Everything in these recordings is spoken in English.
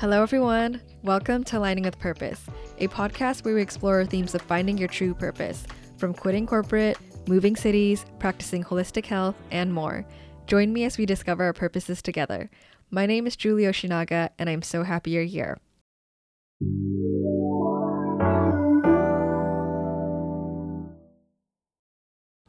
Hello, everyone. Welcome to Aligning with Purpose, a podcast where we explore themes of finding your true purpose, from quitting corporate, moving cities, practicing holistic health, and more. Join me as we discover our purposes together. My name is Julie Oshinaga, and I'm so happy you're here.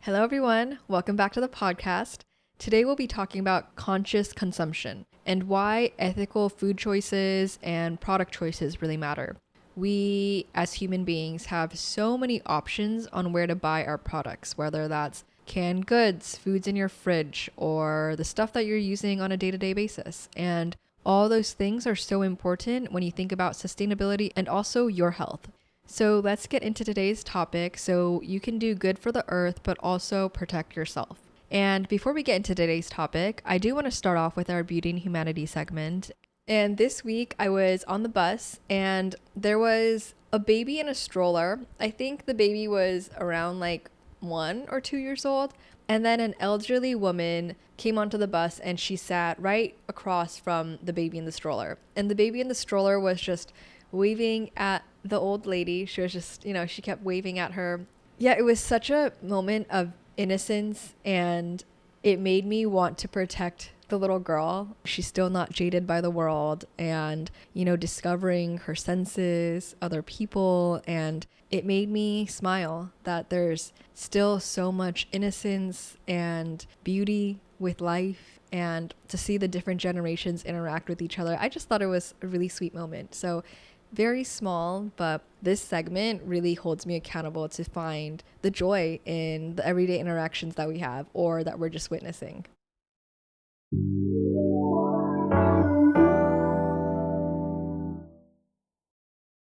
Hello, everyone. Welcome back to the podcast. Today, we'll be talking about conscious consumption and why ethical food choices and product choices really matter. We, as human beings, have so many options on where to buy our products, whether that's canned goods, foods in your fridge, or the stuff that you're using on a day-to-day basis. And all those things are so important when you think about sustainability and also your health. So let's get into today's topic so you can do good for the earth, but also protect yourself. And before we get into today's topic, I do want to start off with our Beauty and Humanity segment. And this week I was on the bus and there was a baby in a stroller. I think the baby was around like 1 or 2 years old. And then an elderly woman came onto the bus and she sat right across from the baby in the stroller. And the baby in the stroller was just waving at the old lady. She was just, she kept waving at her. Yeah, it was such a moment of innocence, and it made me want to protect the little girl. She's still not jaded by the world and, discovering her senses, other people, and it made me smile that there's still so much innocence and beauty with life, and to see the different generations interact with each other. I just thought it was a really sweet moment. So very small, but this segment really holds me accountable to find the joy in the everyday interactions that we have or that we're just witnessing.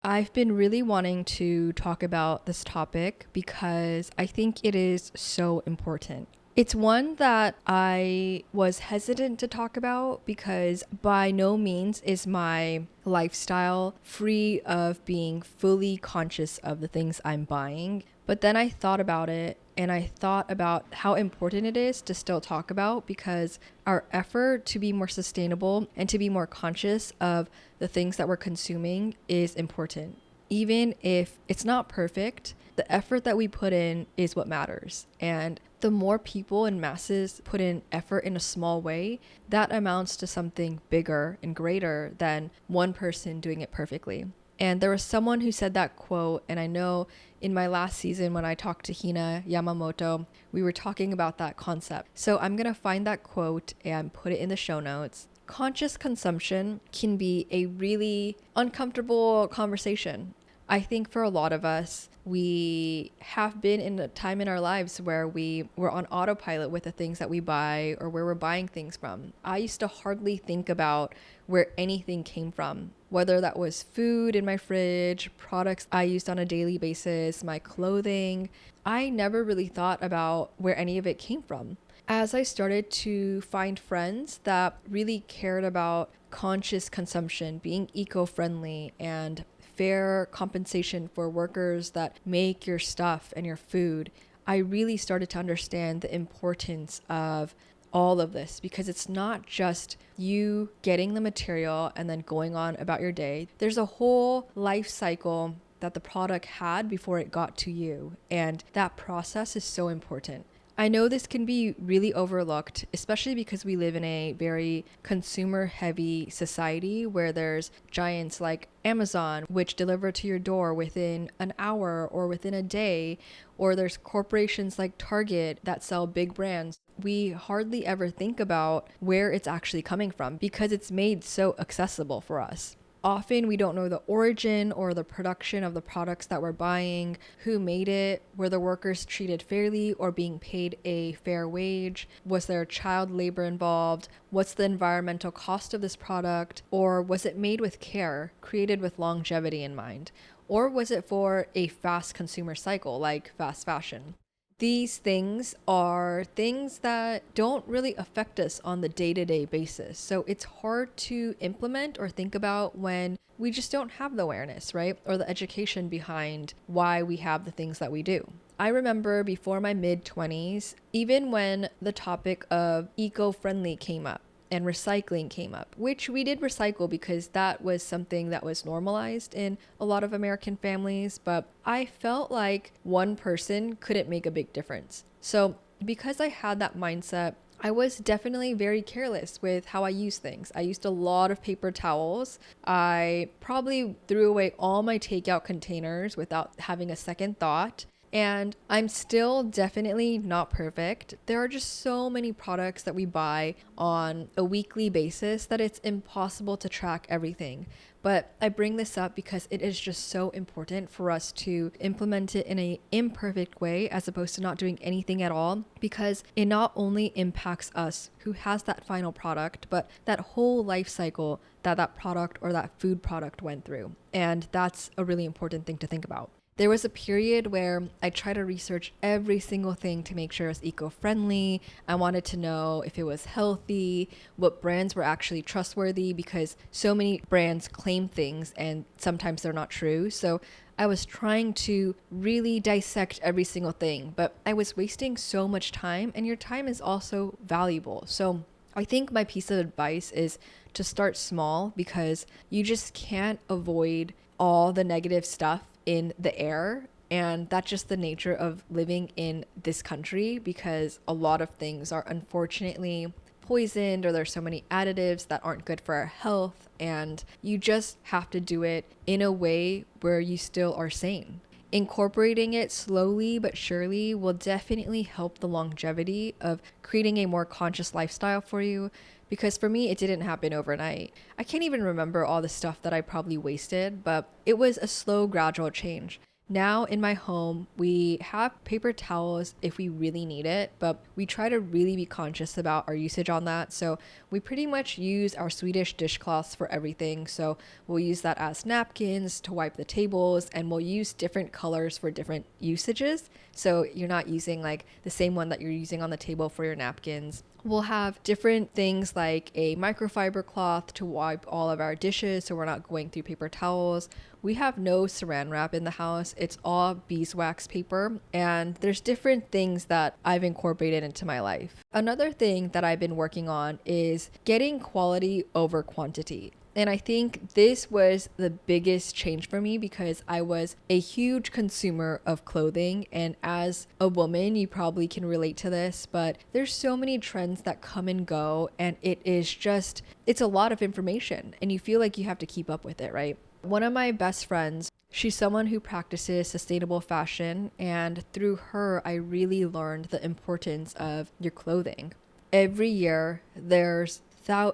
I've been really wanting to talk about this topic because I think it is so important. It's one that I was hesitant to talk about because by no means is my lifestyle free of being fully conscious of the things I'm buying. But then I thought about it and I thought about how important it is to still talk about, because our effort to be more sustainable and to be more conscious of the things that we're consuming is important. Even if it's not perfect, the effort that we put in is what matters. And the more people and masses put in effort in a small way, that amounts to something bigger and greater than one person doing it perfectly. And there was someone who said that quote, and I know in my last season when I talked to Hina Yamamoto, we were talking about that concept. So I'm going to find that quote and put it in the show notes. Conscious consumption can be a really uncomfortable conversation. I think for a lot of us, we have been in a time in our lives where we were on autopilot with the things that we buy or where we're buying things from. I used to hardly think about where anything came from, whether that was food in my fridge, products I used on a daily basis, my clothing. I never really thought about where any of it came from. As I started to find friends that really cared about conscious consumption, being eco-friendly, and fair compensation for workers that make your stuff and your food, I really started to understand the importance of all of this, because it's not just you getting the material and then going on about your day. There's a whole life cycle that the product had before it got to you, and that process is so important. I know this can be really overlooked, especially because we live in a very consumer-heavy society where there's giants like Amazon, which deliver to your door within an hour or within a day, or there's corporations like Target that sell big brands. We hardly ever think about where it's actually coming from because it's made so accessible for us. Often we don't know the origin or the production of the products that we're buying, who made it, were the workers treated fairly or being paid a fair wage, was there child labor involved, what's the environmental cost of this product, or was it made with care, created with longevity in mind, or was it for a fast consumer cycle like fast fashion? These things are things that don't really affect us on the day-to-day basis. So it's hard to implement or think about when we just don't have the awareness, right? Or the education behind why we have the things that we do. I remember before my mid-20s, even when the topic of eco-friendly came up, and recycling came up, which we did recycle because that was something that was normalized in a lot of American families. But I felt like one person couldn't make a big difference. So because I had that mindset, I was definitely very careless with how I use things. I used a lot of paper towels. I probably threw away all my takeout containers without having a second thought. And I'm still definitely not perfect. There are just so many products that we buy on a weekly basis that it's impossible to track everything. But I bring this up because it is just so important for us to implement it in an imperfect way as opposed to not doing anything at all, because it not only impacts us who has that final product, but that whole life cycle that that product or that food product went through. And that's a really important thing to think about. There was a period where I tried to research every single thing to make sure it was eco-friendly. I wanted to know if it was healthy, what brands were actually trustworthy, because so many brands claim things and sometimes they're not true. So I was trying to really dissect every single thing, but I was wasting so much time, and your time is also valuable. So I think my piece of advice is to start small, because you just can't avoid all the negative stuff in the air. And that's just the nature of living in this country, because a lot of things are unfortunately poisoned, or there's so many additives that aren't good for our health. And you just have to do it in a way where you still are sane. Incorporating it slowly but surely will definitely help the longevity of creating a more conscious lifestyle for you. Because for me, it didn't happen overnight. I can't even remember all the stuff that I probably wasted, but it was a slow, gradual change. Now in my home, we have paper towels if we really need it, but we try to really be conscious about our usage on that. So we pretty much use our Swedish dishcloths for everything. So we'll use that as napkins to wipe the tables, and we'll use different colors for different usages. So you're not using like the same one that you're using on the table for your napkins. We'll have different things like a microfiber cloth to wipe all of our dishes so we're not going through paper towels. We have no saran wrap in the house. It's all beeswax paper, and there's different things that I've incorporated into my life. Another thing that I've been working on is getting quality over quantity. And I think this was the biggest change for me, because I was a huge consumer of clothing. And as a woman, you probably can relate to this, but there's so many trends that come and go. And it's a lot of information, and you feel like you have to keep up with it, right? One of my best friends, she's someone who practices sustainable fashion. And through her, I really learned the importance of your clothing. Every year, there's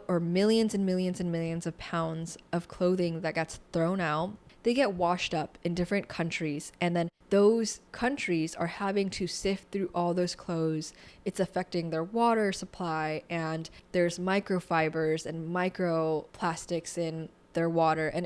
millions and millions and millions of pounds of clothing that gets thrown out. They get washed up in different countries, and then those countries are having to sift through all those clothes. It's affecting their water supply, and there's microfibers and microplastics in their water, and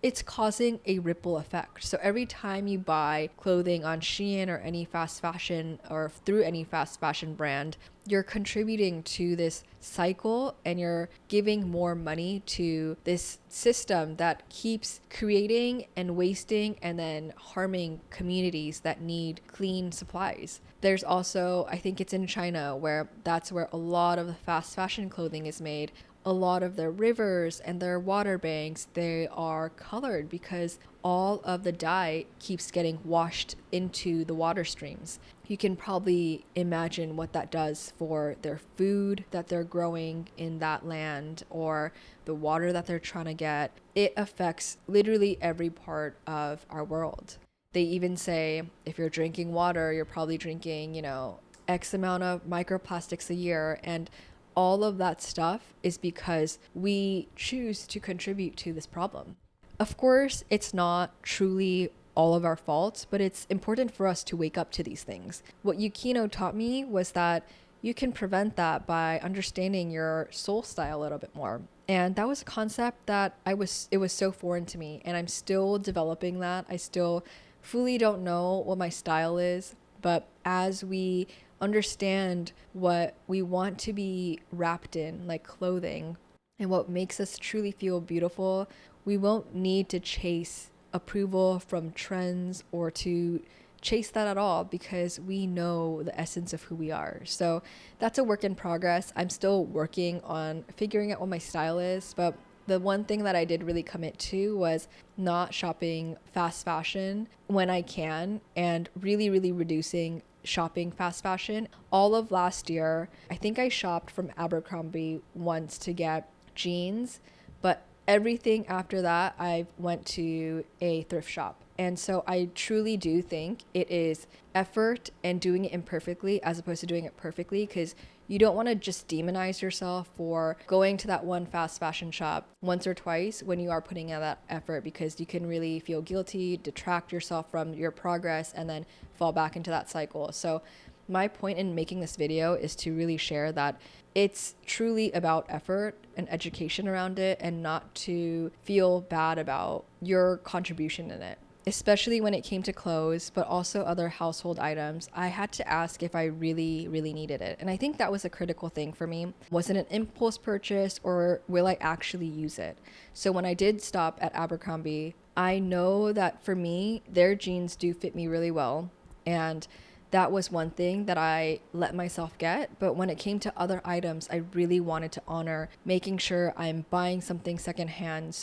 it's causing a ripple effect. So every time you buy clothing on Shein or any fast fashion, or through any fast fashion brand, you're contributing to this cycle, and you're giving more money to this system that keeps creating and wasting and then harming communities that need clean supplies. There's also, I think it's in China, where that's where a lot of the fast fashion clothing is made. A lot of their rivers and their water banks, they are colored because all of the dye keeps getting washed into the water streams. You can probably imagine what that does for their food that they're growing in that land, or the water that they're trying to get. It affects literally every part of our world. They even say if you're drinking water, you're probably drinking, X amount of microplastics a year. And all of that stuff is because we choose to contribute to this problem. Of course, it's not truly all of our faults, but it's important for us to wake up to these things. What Yukino taught me was that you can prevent that by understanding your soul style a little bit more. And that was a concept that it was so foreign to me, and I'm still developing that. I still fully don't know what my style is, but as we understand what we want to be wrapped in, like clothing, and what makes us truly feel beautiful, we won't need to chase approval from trends or to chase that at all because we know the essence of who we are. So that's a work in progress. I'm still working on figuring out what my style is, but the one thing that I did really commit to was not shopping fast fashion when I can, and really, really reducing shopping fast fashion. All of last year, I think I shopped from Abercrombie once to get jeans, but everything after that, I went to a thrift shop. And so I truly do think it is effort and doing it imperfectly as opposed to doing it perfectly, because you don't want to just demonize yourself for going to that one fast fashion shop once or twice when you are putting in that effort, because you can really feel guilty, detract yourself from your progress, and then fall back into that cycle. So my point in making this video is to really share that it's truly about effort and education around it, and not to feel bad about your contribution in it. Especially when it came to clothes, but also other household items, I had to ask if I really, really needed it. And I think that was a critical thing for me. Was it an impulse purchase, or will I actually use it? So when I did stop at Abercrombie, I know that for me, their jeans do fit me really well. And that was one thing that I let myself get. But when it came to other items, I really wanted to honor making sure I'm buying something secondhand.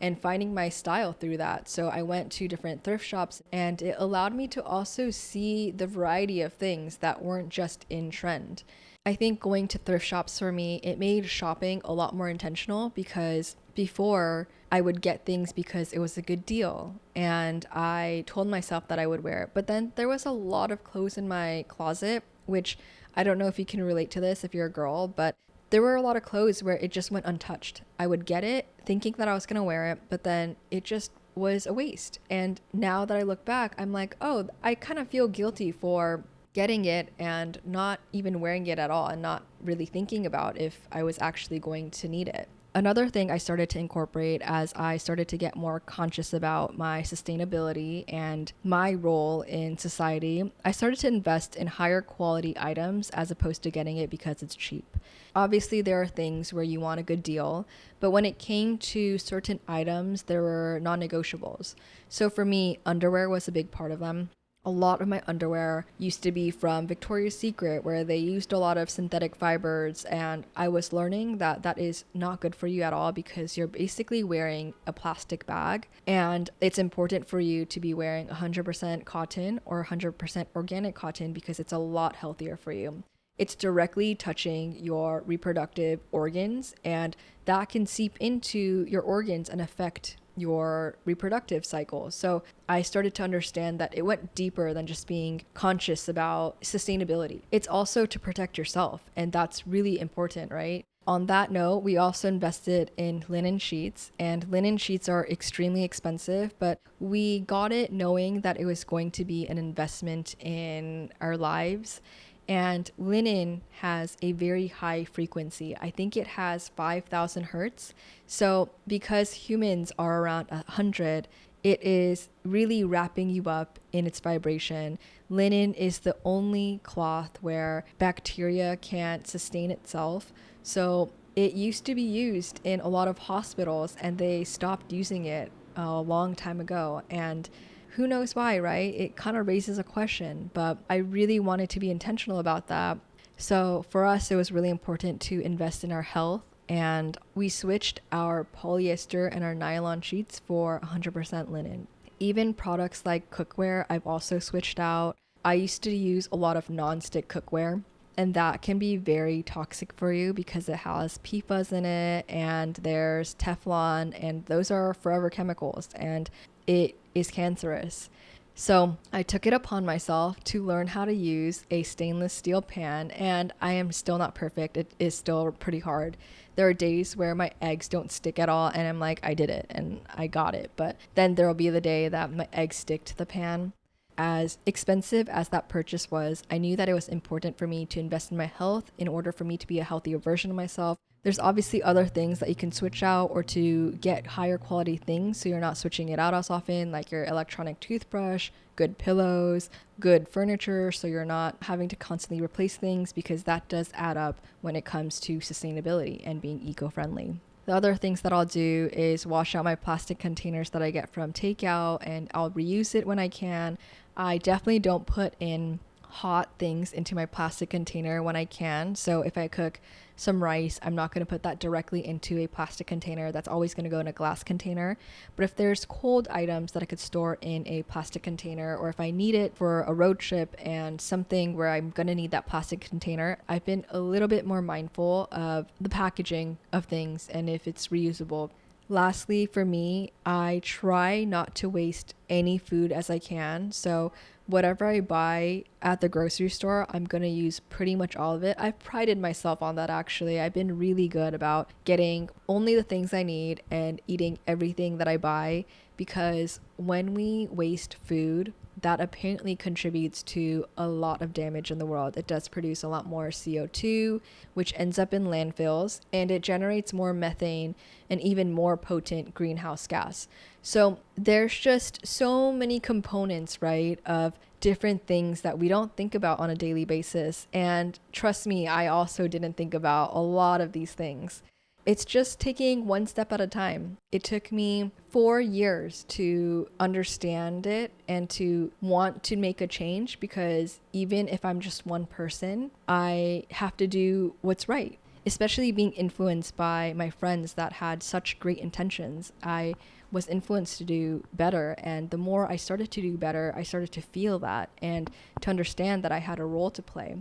And finding my style through that. So I went to different thrift shops, and it allowed me to also see the variety of things that weren't just in trend. I think going to thrift shops for me, it made shopping a lot more intentional, because before I would get things because it was a good deal and I told myself that I would wear it. But then there was a lot of clothes in my closet, which I don't know if you can relate to this if you're a girl, but there were a lot of clothes where it just went untouched. I would get it thinking that I was going to wear it, but then it just was a waste. And now that I look back, I'm like, oh, I kind of feel guilty for getting it and not even wearing it at all, and not really thinking about if I was actually going to need it. Another thing I started to incorporate as I started to get more conscious about my sustainability and my role in society, I started to invest in higher quality items as opposed to getting it because it's cheap. Obviously, there are things where you want a good deal, but when it came to certain items, there were non-negotiables. So for me, underwear was a big part of them. A lot of my underwear used to be from Victoria's Secret, where they used a lot of synthetic fibers, and I was learning that that is not good for you at all, because you're basically wearing a plastic bag, and it's important for you to be wearing 100% cotton or 100% organic cotton, because it's a lot healthier for you. It's directly touching your reproductive organs, and that can seep into your organs and affect your reproductive cycle. So I started to understand that it went deeper than just being conscious about sustainability. It's also to protect yourself, and that's really important, right? On that note, we also invested in linen sheets, and linen sheets are extremely expensive, but we got it knowing that it was going to be an investment in our lives. And linen has a very high frequency. I think it has 5,000 hertz. So because humans are around 100, it is really wrapping you up in its vibration. Linen is the only cloth where bacteria can't sustain itself. So it used to be used in a lot of hospitals, and they stopped using it a long time ago. And who knows why, right? It kind of raises a question, but I really wanted to be intentional about that. So for us, it was really important to invest in our health, and we switched our polyester and our nylon sheets for 100% linen. Even products like cookware, I've also switched out. I used to use a lot of non-stick cookware, and that can be very toxic for you because it has PFAS in it, and there's Teflon, and those are forever chemicals, and it is cancerous. So I took it upon myself to learn how to use a stainless steel pan, and I am still not perfect. It is still pretty hard. There are days where my eggs don't stick at all, and I'm like, I did it and I got it. But then there will be the day that my eggs stick to the pan. As expensive as that purchase was, I knew that it was important for me to invest in my health in order for me to be a healthier version of myself. There's obviously other things that you can switch out, or to get higher quality things so you're not switching it out as often, like your electronic toothbrush, good pillows, good furniture, so you're not having to constantly replace things, because that does add up when it comes to sustainability and being eco-friendly. The other things that I'll do is wash out my plastic containers that I get from takeout, and I'll reuse it when I can. I definitely don't put in hot things into my plastic container when I can. So if I cook some rice, I'm not going to put that directly into a plastic container. That's always going to go in a glass container. But if there's cold items that I could store in a plastic container, or if I need it for a road trip and something where I'm going to need that plastic container, I've been a little bit more mindful of the packaging of things and if it's reusable. Lastly, for me, I try not to waste any food as I can. So, whatever I buy at the grocery store, I'm going to use pretty much all of it. I've prided myself on that actually. I've been really good about getting only the things I need and eating everything that I buy because when we waste food, that apparently contributes to a lot of damage in the world. It does produce a lot more CO2, which ends up in landfills, and it generates more methane and even more potent greenhouse gas. So there's just so many components, right, of different things that we don't think about on a daily basis. And trust me, I also didn't think about a lot of these things. It's just taking one step at a time. It took me 4 years to understand it and to want to make a change because even if I'm just one person, I have to do what's right. Especially being influenced by my friends that had such great intentions. I was influenced to do better. And the more I started to do better, I started to feel that and to understand that I had a role to play.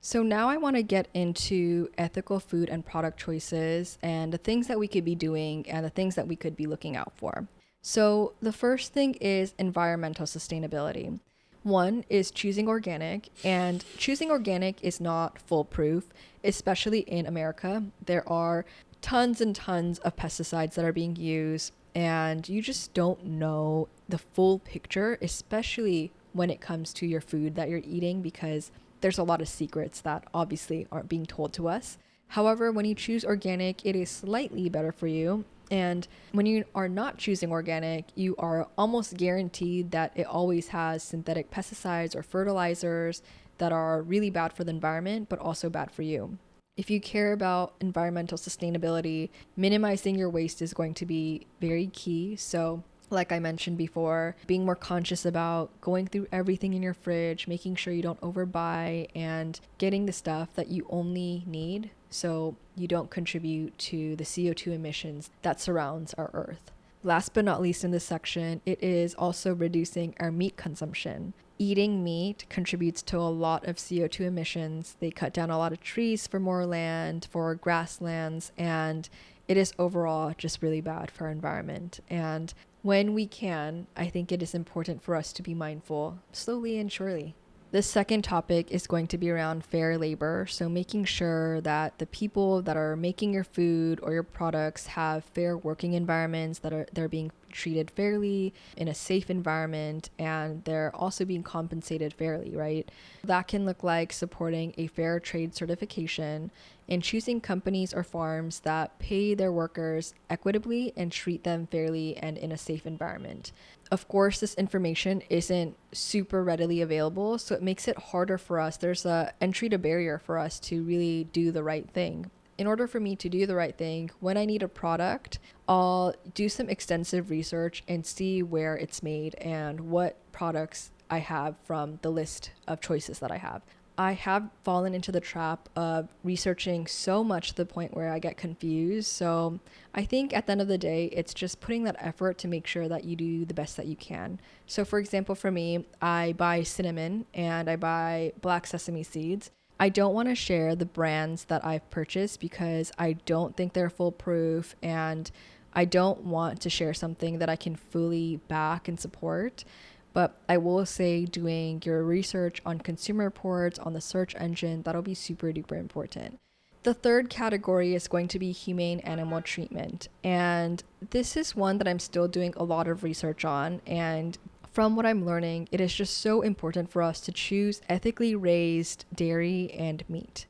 So now I want to get into ethical food and product choices and the things that we could be doing and the things that we could be looking out for. So the first thing is environmental sustainability. One is choosing organic, and choosing organic is not foolproof, especially in America. There are tons and tons of pesticides that are being used, and you just don't know the full picture, especially when it comes to your food that you're eating, because there's a lot of secrets that obviously aren't being told to us. However, when you choose organic, it is slightly better for you. And when you are not choosing organic, you are almost guaranteed that it always has synthetic pesticides or fertilizers that are really bad for the environment, but also bad for you. If you care about environmental sustainability, minimizing your waste is going to be very key. So like I mentioned before, being more conscious about going through everything in your fridge, making sure you don't overbuy, and getting the stuff that you only need so you don't contribute to the CO2 emissions that surrounds our earth. Last but not least in this section, it is also reducing our meat consumption. Eating meat contributes to a lot of CO2 emissions. They cut down a lot of trees for more land, for grasslands, and it is overall just really bad for our environment. And when we can, I think it is important for us to be mindful, slowly and surely. The second topic is going to be around fair labor. So making sure that the people that are making your food or your products have fair working environments, that they're being treated fairly in a safe environment, and they're also being compensated fairly, right? That can look like supporting a fair trade certification and choosing companies or farms that pay their workers equitably and treat them fairly and in a safe environment. Of course, this information isn't super readily available, so it makes it harder for us. There's a entry to barrier for us to really do the right thing. In order for me to do the right thing, when I need a product, I'll do some extensive research and see where it's made and what products I have from the list of choices that I have. I have fallen into the trap of researching so much to the point where I get confused. So I think at the end of the day, it's just putting that effort to make sure that you do the best that you can. So for example, for me, I buy cinnamon and I buy black sesame seeds. I don't want to share the brands that I've purchased because I don't think they're foolproof, and I don't want to share something that I can fully back and support. But I will say doing your research on consumer reports, on the search engine, that'll be super duper important. The third category is going to be humane animal treatment. And this is one that I'm still doing a lot of research on. And from what I'm learning, it is just so important for us to choose ethically raised dairy and meat.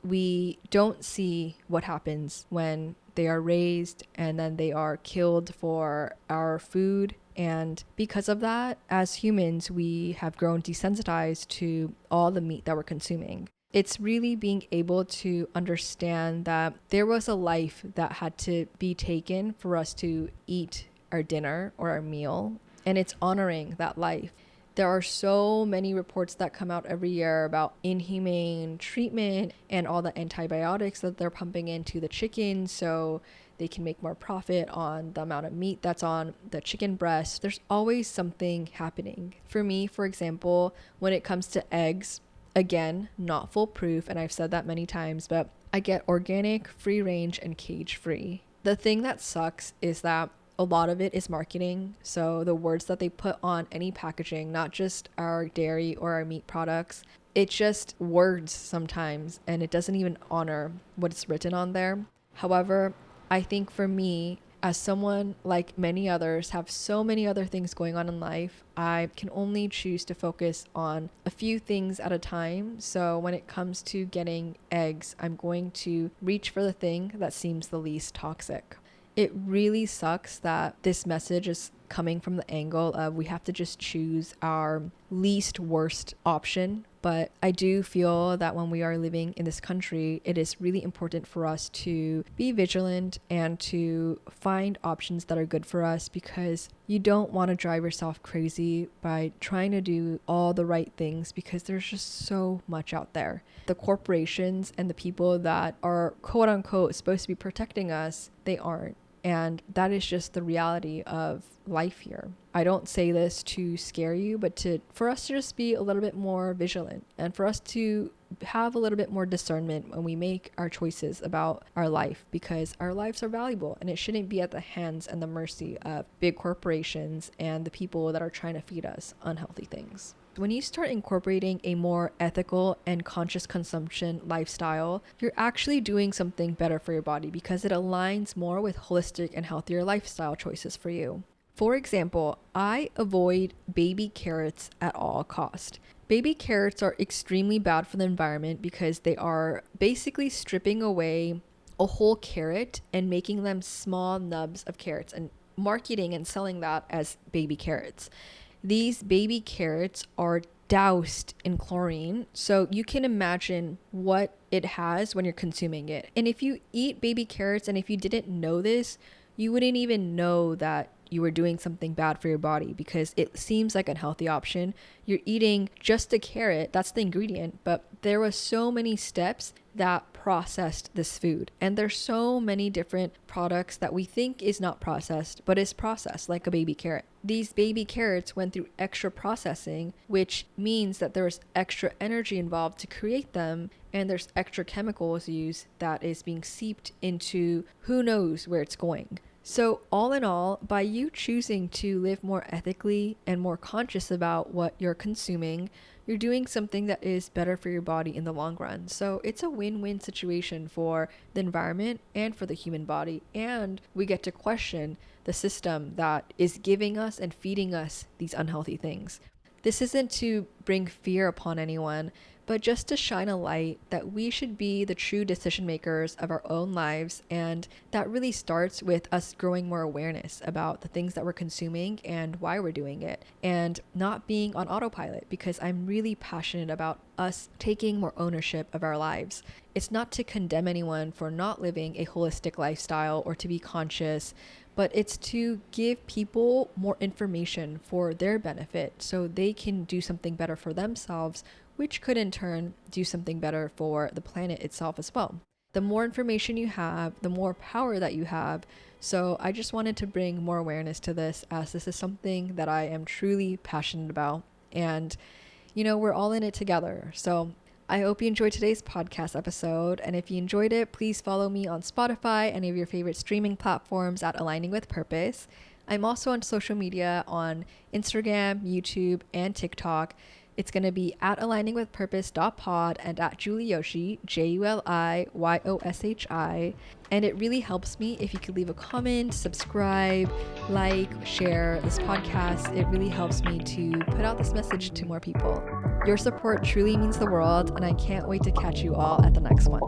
We don't see what happens when they are raised and then they are killed for our food. And because of that, as humans, we have grown desensitized to all the meat that we're consuming. It's really being able to understand that there was a life that had to be taken for us to eat our dinner or our meal, and it's honoring that life. There are so many reports that come out every year about inhumane treatment and all the antibiotics that they're pumping into the chicken so they can make more profit on the amount of meat that's on the chicken breast. There's always something happening. For me, for example, when it comes to eggs, again, not foolproof, and I've said that many times, but I get organic, free range, and cage free. The thing that sucks is that a lot of it is marketing. So the words that they put on any packaging, not just our dairy or our meat products, it's just words sometimes, and it doesn't even honor what's written on there. However, I think for me, as someone like many others have so many other things going on in life, I can only choose to focus on a few things at a time. So when it comes to getting eggs, I'm going to reach for the thing that seems the least toxic. It really sucks that this message is coming from the angle of we have to just choose our least worst option. But I do feel that when we are living in this country, it is really important for us to be vigilant and to find options that are good for us, because you don't want to drive yourself crazy by trying to do all the right things, because there's just so much out there. The corporations and the people that are quote unquote supposed to be protecting us, they aren't. And that is just the reality of life here. I don't say this to scare you, but for us to just be a little bit more vigilant, and for us to have a little bit more discernment when we make our choices about our life, because our lives are valuable and it shouldn't be at the hands and the mercy of big corporations and the people that are trying to feed us unhealthy things. When you start incorporating a more ethical and conscious consumption lifestyle, you're actually doing something better for your body, because it aligns more with holistic and healthier lifestyle choices for you. For example, I avoid baby carrots at all cost. Baby carrots are extremely bad for the environment because they are basically stripping away a whole carrot and making them small nubs of carrots and marketing and selling that as baby carrots. These baby carrots are doused in chlorine, so you can imagine what it has when you're consuming it. And if you eat baby carrots, and if you didn't know this, you wouldn't even know that you were doing something bad for your body, because it seems like an healthy option. You're eating just a carrot, that's the ingredient, but there was so many steps that processed this food. And there's so many different products that we think is not processed, but is processed, like a baby carrot. These baby carrots went through extra processing, which means that there's extra energy involved to create them, and there's extra chemicals used that is being seeped into who knows where it's going. So all in all, by you choosing to live more ethically and more conscious about what you're consuming, you're doing something that is better for your body in the long run. So it's a win-win situation for the environment and for the human body. And we get to question the system that is giving us and feeding us these unhealthy things. This isn't to bring fear upon anyone, but just to shine a light that we should be the true decision makers of our own lives. And that really starts with us growing more awareness about the things that we're consuming and why we're doing it, and not being on autopilot, because I'm really passionate about us taking more ownership of our lives. It's not to condemn anyone for not living a holistic lifestyle or to be conscious, but it's to give people more information for their benefit so they can do something better for themselves, which could in turn do something better for the planet itself as well. The more information you have, the more power that you have. So I just wanted to bring more awareness to this, as this is something that I am truly passionate about. And, we're all in it together. So I hope you enjoyed today's podcast episode. And if you enjoyed it, please follow me on Spotify, any of your favorite streaming platforms at Aligning with Purpose. I'm also on social media on Instagram, YouTube, and TikTok. It's going to be at aligningwithpurpose.pod and at Julioshi, JULIYOSHI. And it really helps me if you could leave a comment, subscribe, like, share this podcast. It really helps me to put out this message to more people. Your support truly means the world, and I can't wait to catch you all at the next one.